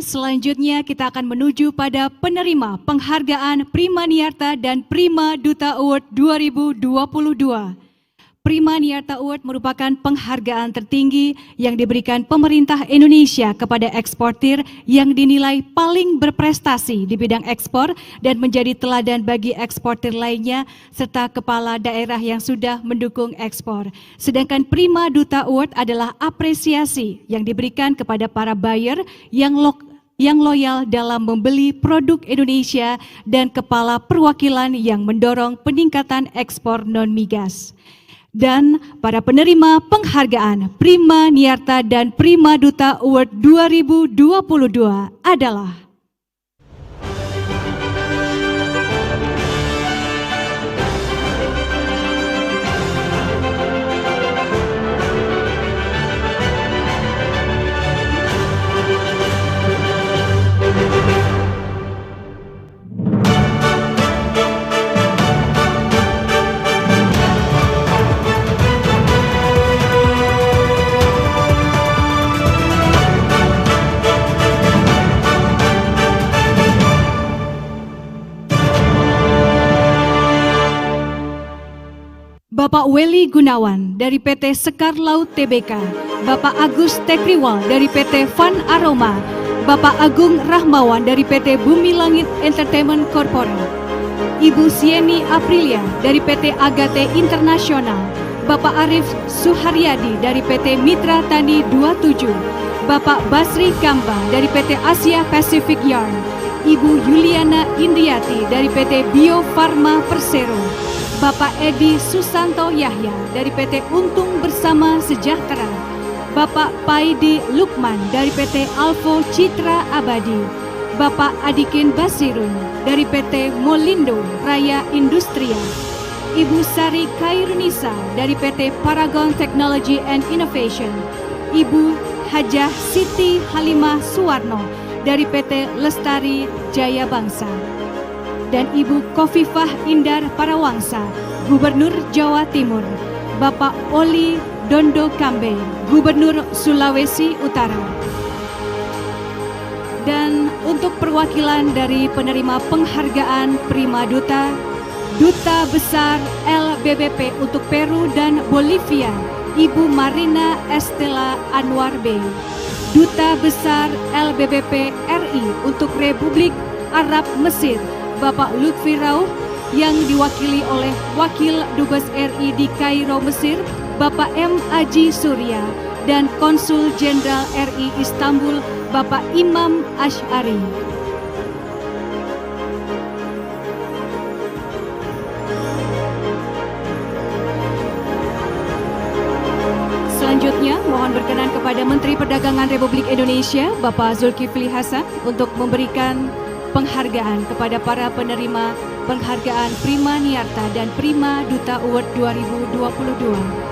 selanjutnya kita akan menuju pada penerima penghargaan Prima Niarta dan Prima Duta Award 2022. Prima Niarta Award merupakan penghargaan tertinggi yang diberikan pemerintah Indonesia kepada eksportir yang dinilai paling berprestasi di bidang ekspor dan menjadi teladan bagi eksportir lainnya serta kepala daerah yang sudah mendukung ekspor. Sedangkan Prima Duta Award adalah apresiasi yang diberikan kepada para buyer yang loyal dalam membeli produk Indonesia dan kepala perwakilan yang mendorong peningkatan ekspor non-migas. Dan para penerima penghargaan Prima Niarta dan Prima Duta Award 2022 adalah Bapak Weli Gunawan dari PT Sekar Laut Tbk, Bapak Agus Tekriwal dari PT Van Aroma, Bapak Agung Rahmawan dari PT Bumi Langit Entertainment Corporate, Ibu Sieni Aprilia dari PT Agate Internasional, Bapak Arif Suharyadi dari PT Mitra Tani 27, Bapak Basri Kamba dari PT Asia Pacific Yarn, Ibu Yuliana Indriati dari PT Bio Farma Persero, Bapak Edi Susanto Yahya dari PT Untung Bersama Sejahtera, Bapak Paidi Lukman dari PT Alvo Citra Abadi, Bapak Adikin Basirun dari PT Molindo Raya Industria, Ibu Sari Kairunisa dari PT Paragon Technology and Innovation, Ibu Hajah Siti Halimah Suwarno dari PT Lestari Jaya Bangsa, dan Ibu Kofifah Indar Parawangsa, Gubernur Jawa Timur, Bapak Oli Dondo Kambe, Gubernur Sulawesi Utara. Dan untuk perwakilan dari penerima penghargaan Prima Duta, Duta Besar LBBP untuk Peru dan Bolivia, Ibu Marina Estela Anwar B. Duta Besar LBBP RI untuk Republik Arab Mesir, Bapak Lutfi Rauh, yang diwakili oleh Wakil Dubes RI di Kairo, Mesir, Bapak M. Aji Surya, dan Konsul Jenderal RI Istanbul, Bapak Imam Ash'ari. Selanjutnya, mohon berkenan kepada Menteri Perdagangan Republik Indonesia, Bapak Zulkifli Hasan, untuk memberikan penghargaan kepada para penerima penghargaan Prima Niarta dan Prima Duta Award 2022.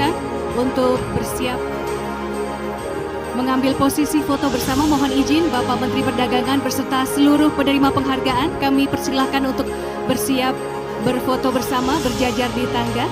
dipersilahkan untuk bersiap mengambil posisi foto bersama. Mohon izin Bapak Menteri Perdagangan beserta seluruh penerima penghargaan, kami persilahkan untuk bersiap berfoto bersama, berjajar di tangga.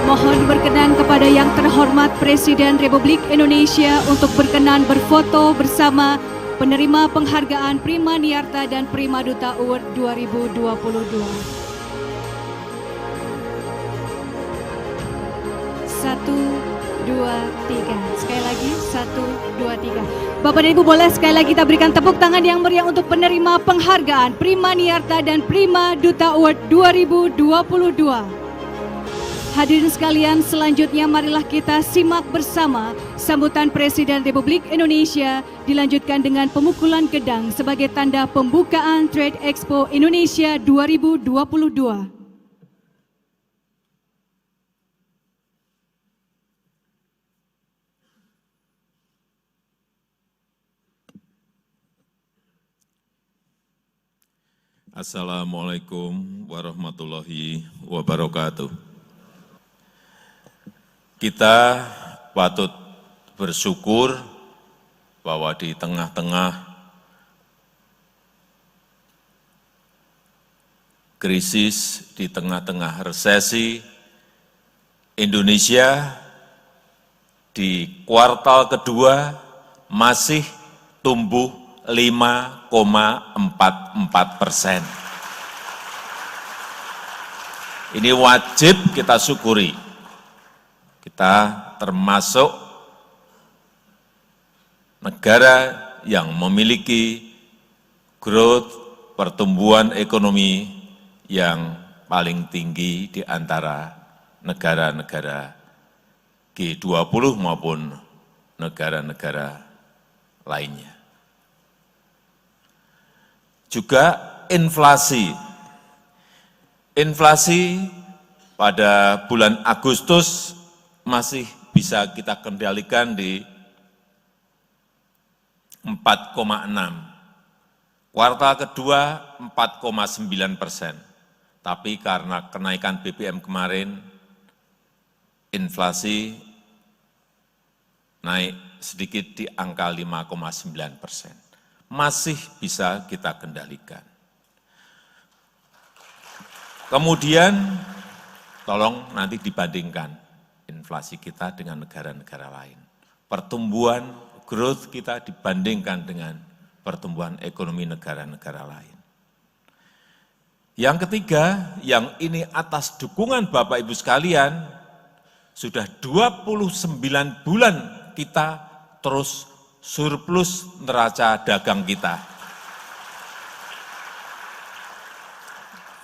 Mohon berkenan kepada yang terhormat Presiden Republik Indonesia untuk berkenan berfoto bersama penerima penghargaan Prima Niarta dan Prima Duta Award 2022. 1, 2, 3. Sekali lagi 1, 2, 3. Bapak dan Ibu boleh sekali lagi kita berikan tepuk tangan yang meriah untuk penerima penghargaan Prima Niarta dan Prima Duta Award 2022. Hadirin sekalian, selanjutnya marilah kita simak bersama sambutan Presiden Republik Indonesia dilanjutkan dengan pemukulan gedang sebagai tanda pembukaan Trade Expo Indonesia 2022. Assalamualaikum warahmatullahi wabarakatuh. Kita patut bersyukur bahwa di tengah-tengah krisis, di tengah-tengah resesi, Indonesia di kuartal kedua masih tumbuh 5,44%. Ini wajib kita syukuri. Kita termasuk negara yang memiliki growth pertumbuhan ekonomi yang paling tinggi di antara negara-negara G20 maupun negara-negara lainnya. Juga inflasi. Inflasi pada bulan Agustus masih bisa kita kendalikan di 4,6. Kuartal kedua 4,9%. Tapi karena kenaikan BBM kemarin, inflasi naik sedikit di angka 5,9%. Masih bisa kita kendalikan. Kemudian, tolong nanti dibandingkan inflasi kita dengan negara-negara lain. Pertumbuhan growth kita dibandingkan dengan pertumbuhan ekonomi negara-negara lain. Yang ketiga, yang ini atas dukungan Bapak Ibu sekalian, sudah 29 bulan kita terus surplus neraca dagang kita.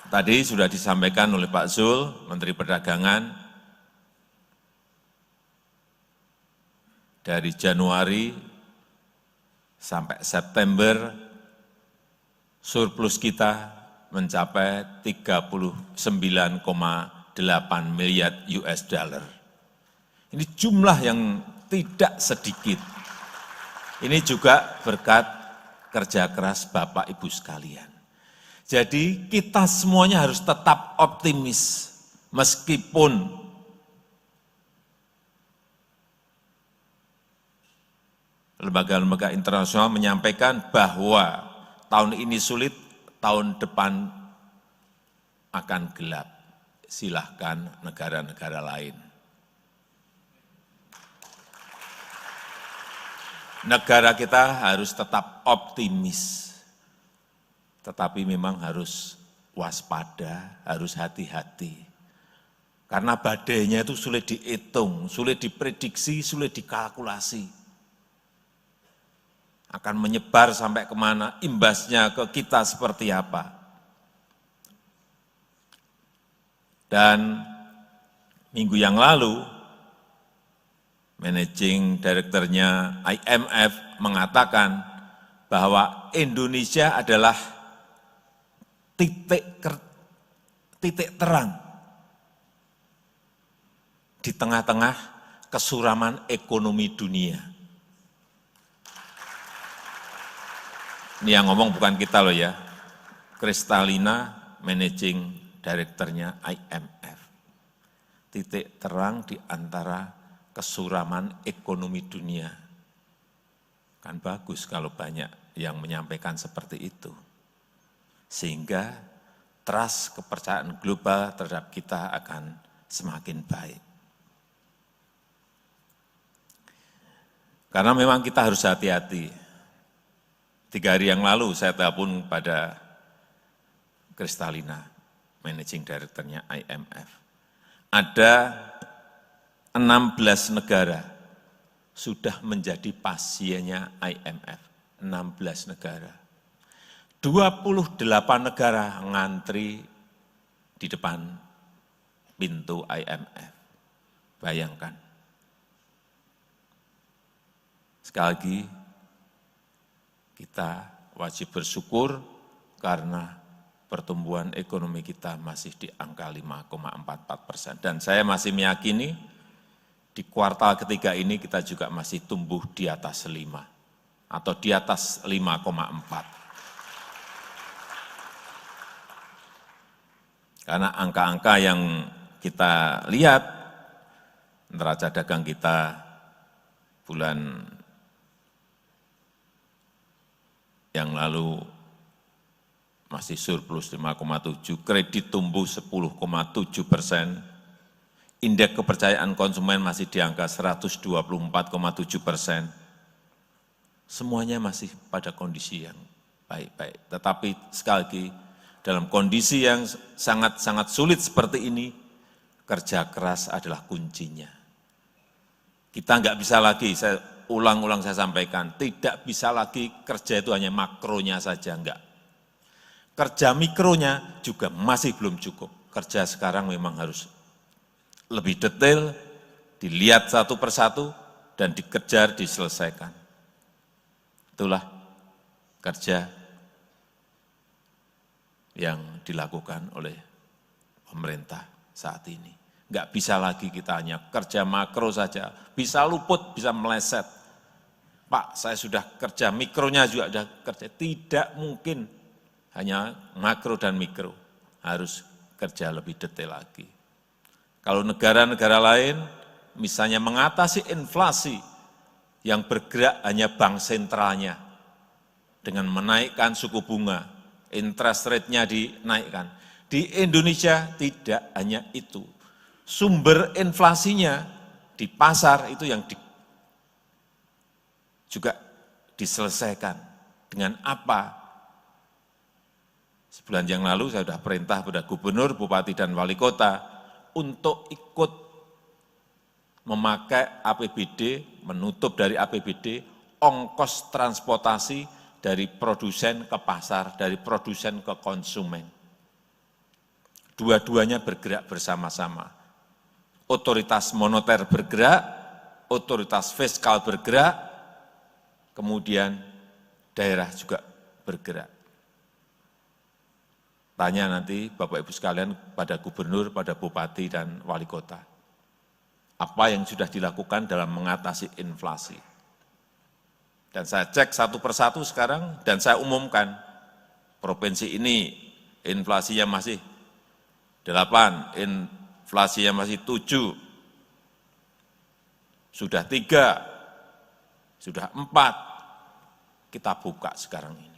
Tadi sudah disampaikan oleh Pak Zul, Menteri Perdagangan, dari Januari sampai September, surplus kita mencapai 39,8 miliar US dollar. Ini jumlah yang tidak sedikit. Ini juga berkat kerja keras Bapak Ibu sekalian. Jadi kita semuanya harus tetap optimis, meskipun lembaga-lembaga internasional menyampaikan bahwa tahun ini sulit, tahun depan akan gelap. Silahkan negara-negara lain. Negara kita harus tetap optimis, tetapi memang harus waspada, harus hati-hati. Karena badainya itu sulit dihitung, sulit diprediksi, sulit dikalkulasi. Akan menyebar sampai kemana, imbasnya ke kita seperti apa. Dan minggu yang lalu, Managing Director-nya IMF mengatakan bahwa Indonesia adalah titik terang di tengah-tengah kesuraman ekonomi dunia. Ini yang ngomong bukan kita loh ya, Kristalina, Managing Director-nya IMF. Titik terang di antara kesuraman ekonomi dunia. Kan bagus kalau banyak yang menyampaikan seperti itu. Sehingga trust kepercayaan global terhadap kita akan semakin baik. Karena memang kita harus hati-hati. 3 hari yang lalu saya telepon pada Kristalina, Managing Director-nya IMF. Ada 16 negara sudah menjadi pasiennya IMF. 16 negara. 28 negara ngantri di depan pintu IMF. Bayangkan. Sekali lagi, kita wajib bersyukur karena pertumbuhan ekonomi kita masih di angka 5,44%. Dan saya masih meyakini di kuartal ketiga ini kita juga masih tumbuh di atas 5 atau di atas 5,4. Karena angka-angka yang kita lihat, neraca dagang kita bulan yang lalu masih surplus 5,7, kredit tumbuh 10,7%, indeks kepercayaan konsumen masih di angka 124,7%. Semuanya masih pada kondisi yang baik-baik. Tetapi sekali lagi, dalam kondisi yang sangat-sangat sulit seperti ini, kerja keras adalah kuncinya. Kita nggak bisa lagi, saya ulang-ulang saya sampaikan, tidak bisa lagi kerja itu hanya makronya saja, enggak. Kerja mikronya juga masih belum cukup. Kerja sekarang memang harus lebih detail, dilihat satu persatu, dan dikejar, diselesaikan. Itulah kerja yang dilakukan oleh pemerintah saat ini. Enggak bisa lagi kita hanya kerja makro saja, bisa luput, bisa meleset. Pak, saya sudah kerja mikronya juga sudah kerja. Tidak mungkin hanya makro dan mikro, harus kerja lebih detail lagi. Kalau negara-negara lain, misalnya mengatasi inflasi yang bergerak hanya bank sentralnya, dengan menaikkan suku bunga, interest rate-nya dinaikkan. Di Indonesia tidak hanya itu. Sumber inflasinya di pasar itu yang juga diselesaikan. Dengan apa? Sebulan yang lalu saya sudah perintah pada gubernur, bupati, dan wali kota untuk ikut memakai APBD, menutup dari APBD, ongkos transportasi dari produsen ke pasar, dari produsen ke konsumen. Dua-duanya bergerak bersama-sama. Otoritas moneter bergerak, otoritas fiskal bergerak, kemudian daerah juga bergerak. Tanya nanti Bapak Ibu sekalian pada gubernur, pada bupati dan wali kota. Apa yang sudah dilakukan dalam mengatasi inflasi. Dan saya cek satu persatu sekarang dan saya umumkan. Provinsi ini inflasinya masih 8, inflasinya masih 7, sudah 3, sudah 4, kita buka sekarang ini.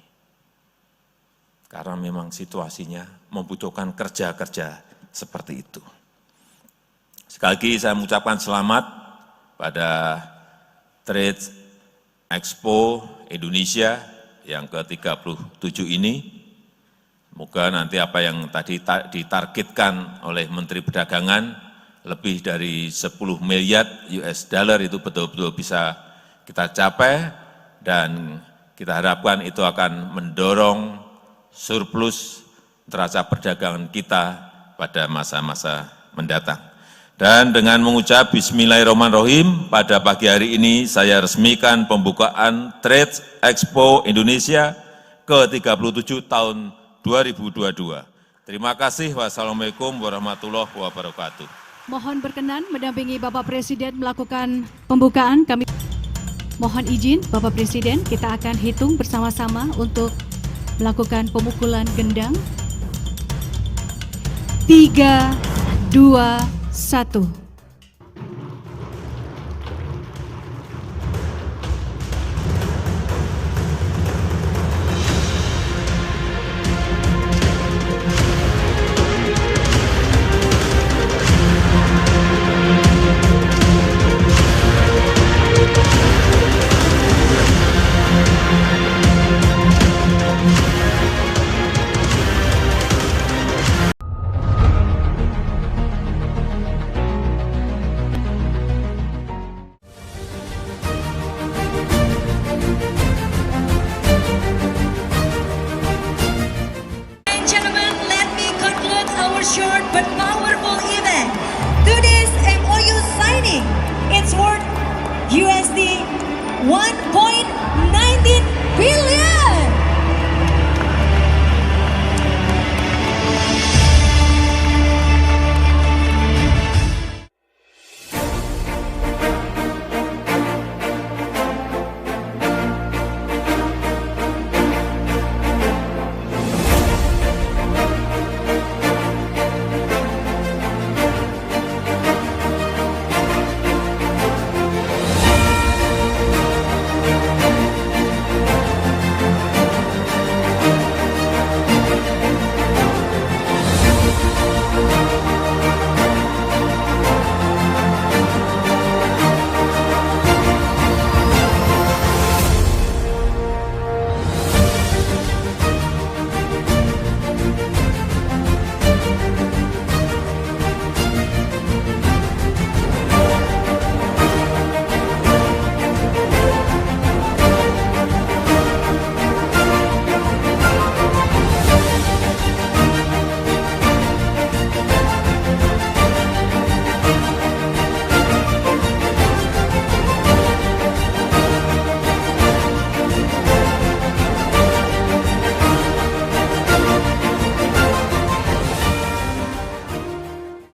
Karena memang situasinya membutuhkan kerja-kerja seperti itu. Sekali lagi saya mengucapkan selamat pada Trade Expo Indonesia yang ke-37 ini. Semoga nanti apa yang tadi ditargetkan oleh Menteri Perdagangan, lebih dari 10 miliar US dollar itu betul-betul bisa kita capai, dan kita harapkan itu akan mendorong surplus neraca perdagangan kita pada masa-masa mendatang. Dan dengan mengucap Bismillahirrahmanirrahim, pada pagi hari ini saya resmikan pembukaan Trade Expo Indonesia ke-37 tahun 2022. Terima kasih. Wassalamualaikum warahmatullahi wabarakatuh. Mohon berkenan mendampingi Bapak Presiden melakukan pembukaan. Kami mohon izin Bapak Presiden, kita akan hitung bersama-sama untuk melakukan pemukulan gendang. 3, 2, 1. Short but powerful event. Today's MOU signing, it's worth USD 1.19 billion.